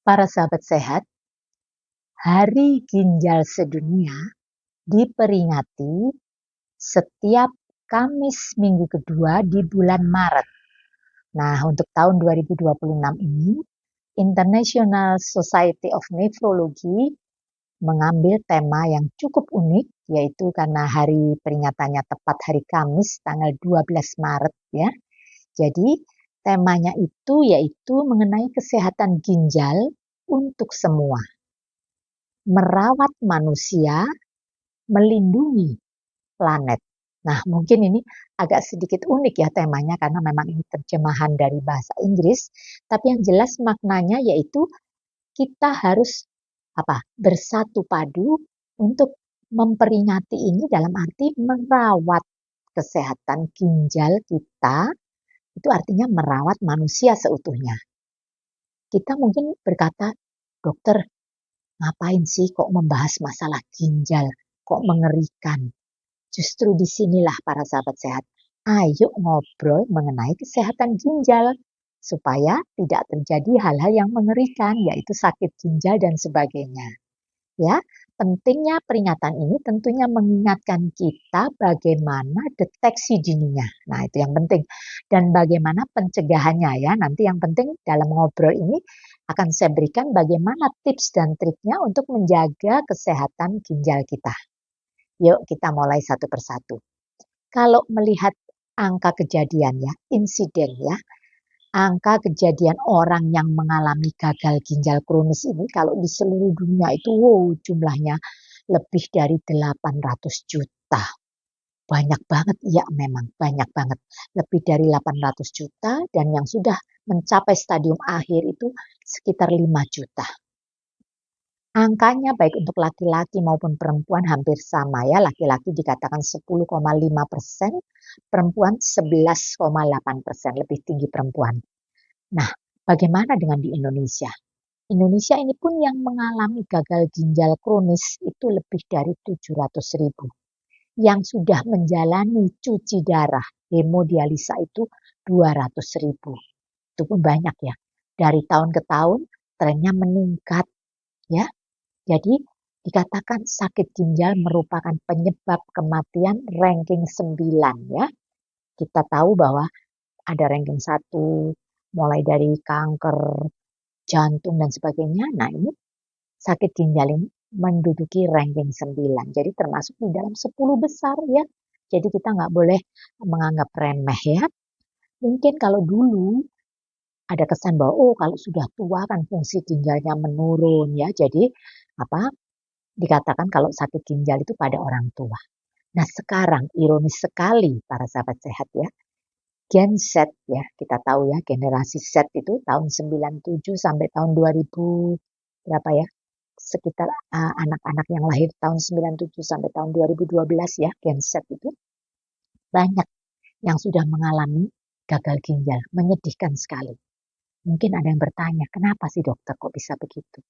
Para sahabat sehat, Hari Ginjal Sedunia diperingati setiap Kamis minggu kedua di bulan Maret. Nah, untuk tahun 2026 ini, International Society of Nephrology mengambil tema yang cukup unik, yaitu karena hari peringatannya tepat hari Kamis tanggal 12 Maret ya. Jadi, temanya itu yaitu mengenai kesehatan ginjal untuk semua. Merawat manusia, melindungi planet. Nah, mungkin ini agak sedikit unik ya temanya karena memang ini terjemahan dari bahasa Inggris, tapi yang jelas maknanya yaitu kita harus bersatu padu untuk memperingati ini dalam arti merawat kesehatan ginjal kita, itu artinya merawat manusia seutuhnya. Kita mungkin berkata, dokter, ngapain sih kok membahas masalah ginjal? Kok mengerikan? Justru disinilah para sahabat sehat. Ayo ngobrol mengenai kesehatan ginjal. Supaya tidak terjadi hal-hal yang mengerikan, yaitu sakit ginjal dan sebagainya. Ya, pentingnya peringatan ini tentunya mengingatkan kita bagaimana deteksi dininya. Nah, itu yang penting. Dan bagaimana pencegahannya ya. Nanti yang penting dalam ngobrol ini akan saya berikan bagaimana tips dan triknya untuk menjaga kesehatan ginjal kita. Yuk kita mulai satu persatu. Kalau melihat angka kejadian ya, insiden ya, angka kejadian orang yang mengalami gagal ginjal kronis ini kalau di seluruh dunia itu jumlahnya lebih dari 800 juta. Banyak banget, ya memang banyak banget. Lebih dari 800 juta dan yang sudah mencapai stadium akhir itu sekitar 5 juta. Angkanya baik untuk laki-laki maupun perempuan hampir sama ya. Laki-laki dikatakan 10,5%, perempuan 11,8%, lebih tinggi perempuan. Nah, bagaimana dengan di Indonesia? Indonesia ini pun yang mengalami gagal ginjal kronis itu lebih dari 700.000. Yang sudah menjalani cuci darah, hemodialisa itu 200.000. Itu pun banyak ya. Dari tahun ke tahun trennya meningkat ya. Jadi dikatakan sakit ginjal merupakan penyebab kematian ranking 9 ya. Kita tahu bahwa ada ranking 1 mulai dari kanker, jantung dan sebagainya. Nah, ini sakit ginjal ini menduduki ranking 9. Jadi termasuk di dalam 10 besar ya. Jadi kita nggak boleh menganggap remeh ya. Mungkin kalau dulu ada kesan bahwa kalau sudah tua kan fungsi ginjalnya menurun ya. Jadi dikatakan kalau sakit ginjal itu pada orang tua. Nah sekarang ironis sekali para sahabat sehat ya. Gen Z ya, kita tahu ya generasi Z itu tahun 97 sampai tahun 2000 berapa ya? Sekitar anak-anak yang lahir tahun 97 sampai tahun 2012 ya, Gen Z itu banyak yang sudah mengalami gagal ginjal, menyedihkan sekali. Mungkin ada yang bertanya, kenapa sih dokter kok bisa begitu?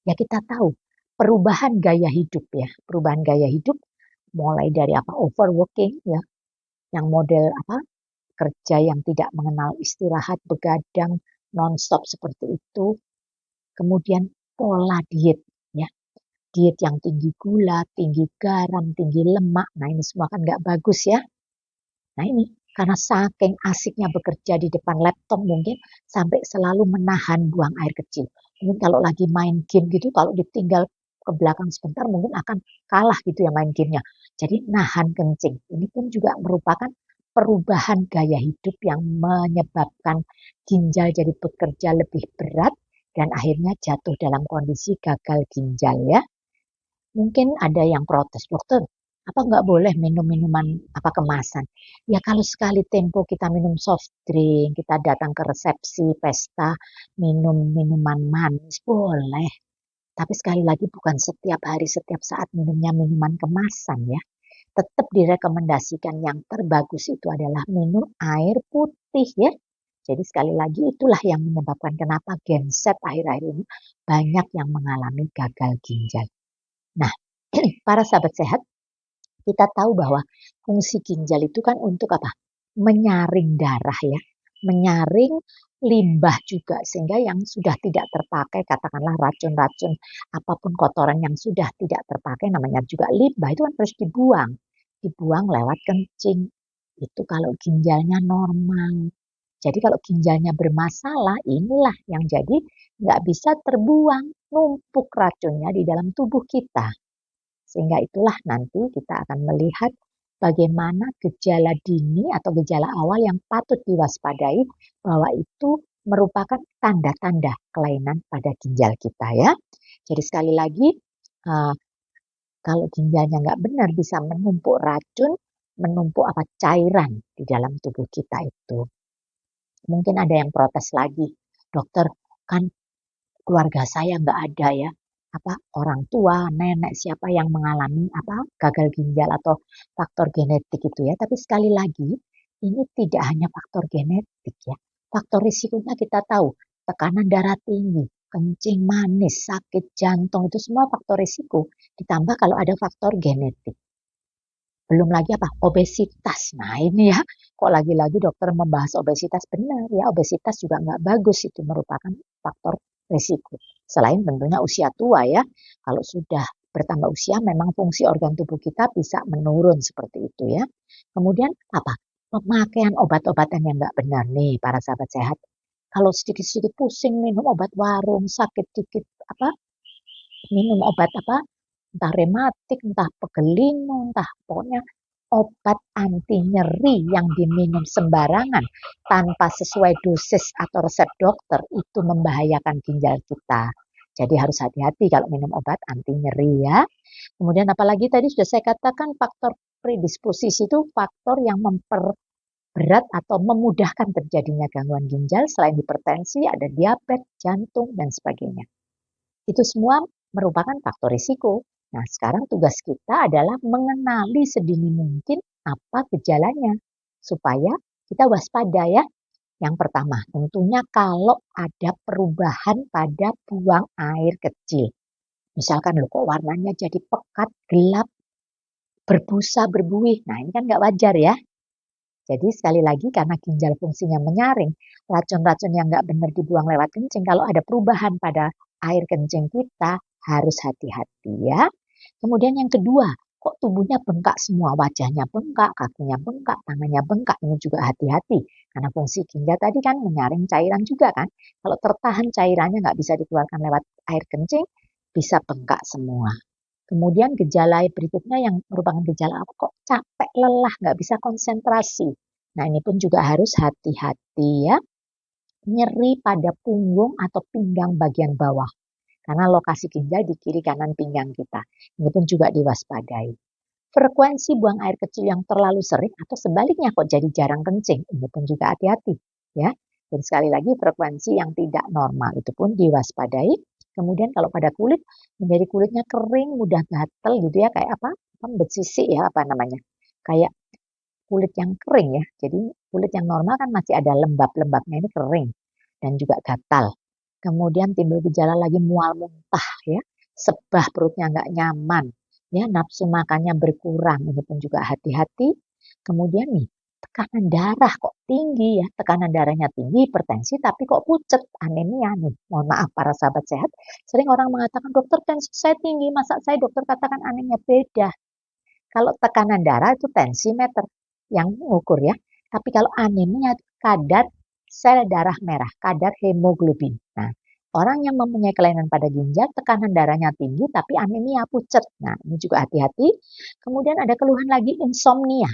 Ya kita tahu, perubahan gaya hidup ya, perubahan gaya hidup mulai dari overworking ya, yang model kerja yang tidak mengenal istirahat, begadang nonstop seperti itu. Kemudian pola diet ya, diet yang tinggi gula, tinggi garam, tinggi lemak. Nah ini semua kan nggak bagus ya. Nah ini karena saking asiknya bekerja di depan laptop mungkin sampai selalu menahan buang air kecil. Mungkin kalau lagi main game gitu, kalau ditinggal ke belakang sebentar mungkin akan kalah gitu ya main gamenya. Jadi nahan kencing. Ini pun juga merupakan perubahan gaya hidup yang menyebabkan ginjal jadi bekerja lebih berat dan akhirnya jatuh dalam kondisi gagal ginjal ya. Mungkin ada yang protes, dokter, apa nggak boleh minum minuman kemasan? Ya kalau sekali tempo kita minum soft drink, kita datang ke resepsi, pesta, minum minuman manis, boleh. Tapi sekali lagi bukan setiap hari, setiap saat minumnya minuman kemasan ya. Tetap direkomendasikan yang terbagus itu adalah minum air putih ya. Jadi sekali lagi itulah yang menyebabkan kenapa Gen Z akhir-akhir ini banyak yang mengalami gagal ginjal. Nah, para sahabat sehat, kita tahu bahwa fungsi ginjal itu kan untuk menyaring darah ya, menyaring limbah juga, sehingga yang sudah tidak terpakai, katakanlah racun-racun apapun kotoran yang sudah tidak terpakai, namanya juga limbah, itu kan harus dibuang lewat kencing. Itu kalau ginjalnya normal. Jadi kalau ginjalnya bermasalah, inilah yang jadi nggak bisa terbuang, numpuk racunnya di dalam tubuh kita. Sehingga itulah nanti kita akan melihat bagaimana gejala dini atau gejala awal yang patut diwaspadai, bahwa itu merupakan tanda-tanda kelainan pada ginjal kita ya. Jadi sekali lagi, kalau ginjalnya nggak benar bisa menumpuk racun, menumpuk cairan di dalam tubuh kita itu. Mungkin ada yang protes lagi, dokter, kan keluarga saya nggak ada ya, orang tua, nenek, siapa yang mengalami gagal ginjal atau faktor genetik itu ya. Tapi sekali lagi, ini tidak hanya faktor genetik ya. Faktor risikonya kita tahu, tekanan darah tinggi, kencing manis, sakit jantung, itu semua faktor risiko. Ditambah kalau ada faktor genetik. Belum lagi obesitas. Nah ini ya, kok lagi-lagi dokter membahas obesitas. Benar ya, obesitas juga nggak bagus, itu merupakan faktor risiko. Selain tentunya usia tua ya, kalau sudah bertambah usia memang fungsi organ tubuh kita bisa menurun seperti itu ya. Kemudian pemakaian obat-obatan yang nggak benar nih para sahabat sehat. Kalau sedikit-sedikit pusing minum obat warung, sakit dikit minum obat entah rematik, entah pegelinu, entah pokoknya obat anti nyeri yang diminum sembarangan tanpa sesuai dosis atau resep dokter, itu membahayakan ginjal kita. Jadi harus hati-hati kalau minum obat anti nyeri ya. Kemudian apalagi tadi sudah saya katakan, faktor predisposisi itu faktor yang memperberat atau memudahkan terjadinya gangguan ginjal. Selain hipertensi, ada diabetes, jantung, dan sebagainya. Itu semua merupakan faktor risiko. Nah, sekarang tugas kita adalah mengenali sedini mungkin apa gejalanya, supaya kita waspada ya. Yang pertama, tentunya kalau ada perubahan pada buang air kecil. Misalkan kok warnanya jadi pekat, gelap, berbusa, berbuih. Nah, ini kan nggak wajar ya. Jadi sekali lagi, karena ginjal fungsinya menyaring, racun-racun yang nggak benar dibuang lewat kencing, kalau ada perubahan pada air kencing kita, harus hati-hati ya. Kemudian yang kedua, kok tubuhnya bengkak semua, wajahnya bengkak, kakinya bengkak, tangannya bengkak, ini juga hati-hati. Karena fungsi ginjal tadi kan menyaring cairan juga kan. Kalau tertahan cairannya nggak bisa dikeluarkan lewat air kencing, bisa bengkak semua. Kemudian gejala berikutnya yang merupakan gejala kok capek, lelah, nggak bisa konsentrasi. Nah ini pun juga harus hati-hati ya. Nyeri pada punggung atau pinggang bagian bawah. Karena lokasi ginjal di kiri kanan pinggang kita. Ini pun juga diwaspadai. Frekuensi buang air kecil yang terlalu sering atau sebaliknya kok jadi jarang kencing. Ini pun juga hati-hati ya. Dan sekali lagi, frekuensi yang tidak normal itu pun diwaspadai. Kemudian kalau pada kulit, menjadi kulitnya kering, mudah gatal gitu ya, kayak bersisik ya, kayak kulit yang kering ya. Jadi kulit yang normal kan masih ada lembab-lembabnya, ini kering dan juga gatal. Kemudian timbul gejala lagi mual muntah ya, sebah perutnya nggak nyaman ya, nafsu makannya berkurang, ini pun juga hati-hati. Kemudian nih, tekanan darah kok tinggi ya, tekanan darahnya tinggi, hipertensi, tapi kok pucet, anemia nih. Mohon maaf para sahabat sehat, sering orang mengatakan, dokter tensi saya tinggi, masa saya dokter katakan anemia? Beda. Kalau tekanan darah itu tensimeter yang mengukur ya, tapi kalau anemia kadar sel darah merah, kadar hemoglobin. Nah, orang yang mempunyai kelainan pada ginjal, tekanan darahnya tinggi, tapi anemia pucet. Nah, ini juga hati-hati. Kemudian ada keluhan lagi, insomnia,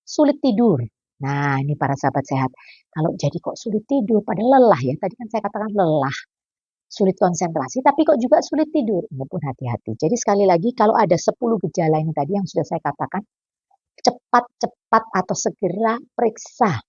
sulit tidur. Nah, ini para sahabat sehat. Kalau jadi kok sulit tidur, pada lelah ya. Tadi kan saya katakan lelah, sulit konsentrasi, tapi kok juga sulit tidur. Ini pun hati-hati. Jadi sekali lagi, kalau ada 10 gejala ini tadi yang sudah saya katakan, cepat-cepat atau segera periksa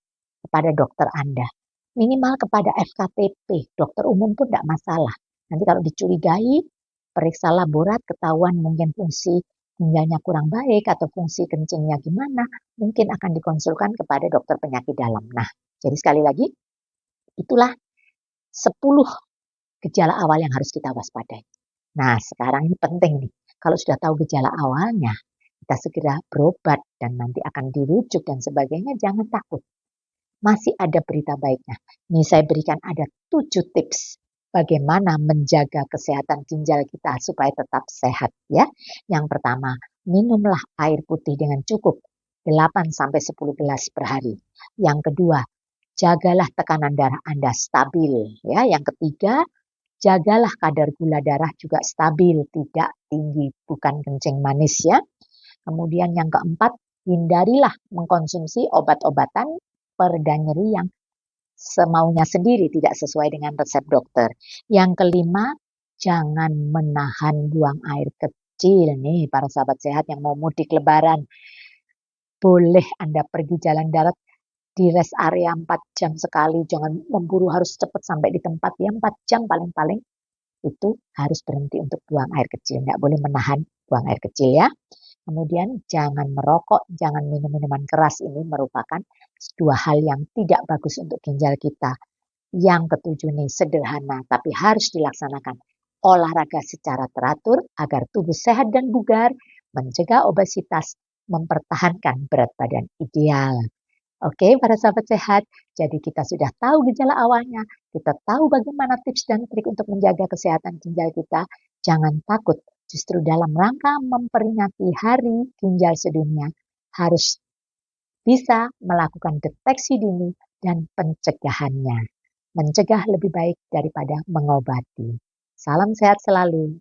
kepada dokter Anda. Minimal kepada FKTP, dokter umum pun tidak masalah. Nanti kalau dicurigai, periksa laborat, ketahuan mungkin fungsi ginjalnya kurang baik atau fungsi kencingnya gimana, mungkin akan dikonsulkan kepada dokter penyakit dalam. Nah, jadi sekali lagi, itulah 10 gejala awal yang harus kita waspadai. Nah, sekarang ini penting nih, kalau sudah tahu gejala awalnya, kita segera berobat dan nanti akan dirujuk dan sebagainya, jangan takut. masih ada berita baiknya. Ini saya berikan ada 7 tips bagaimana menjaga kesehatan ginjal kita supaya tetap sehat ya. Yang pertama, minumlah air putih dengan cukup 8-10 gelas per hari. Yang kedua, jagalah tekanan darah Anda stabil ya. Yang ketiga, jagalah kadar gula darah juga stabil, tidak tinggi, bukan kencing manis ya. Kemudian yang keempat, hindarilah mengkonsumsi obat-obatan pereda nyeri yang semaunya sendiri, tidak sesuai dengan resep dokter. Yang kelima, jangan menahan buang air kecil nih para sahabat sehat yang mau mudik lebaran. Boleh Anda pergi jalan darat di rest area 4 jam sekali, jangan memburu harus cepat sampai di tempat ya, 4 jam paling-paling itu harus berhenti untuk buang air kecil, nggak boleh menahan buang air kecil ya. Kemudian jangan merokok, jangan minum minuman keras, ini merupakan dua hal yang tidak bagus untuk ginjal kita. Yang ketujuh nih sederhana tapi harus dilaksanakan. Olahraga secara teratur agar tubuh sehat dan bugar, mencegah obesitas, mempertahankan berat badan ideal. Oke, para sahabat sehat, jadi kita sudah tahu gejala awalnya, kita tahu bagaimana tips dan trik untuk menjaga kesehatan ginjal kita. Jangan takut, justru dalam rangka memperingati Hari Ginjal Sedunia, harus bisa melakukan deteksi dini dan pencegahannya. Mencegah lebih baik daripada mengobati. Salam sehat selalu.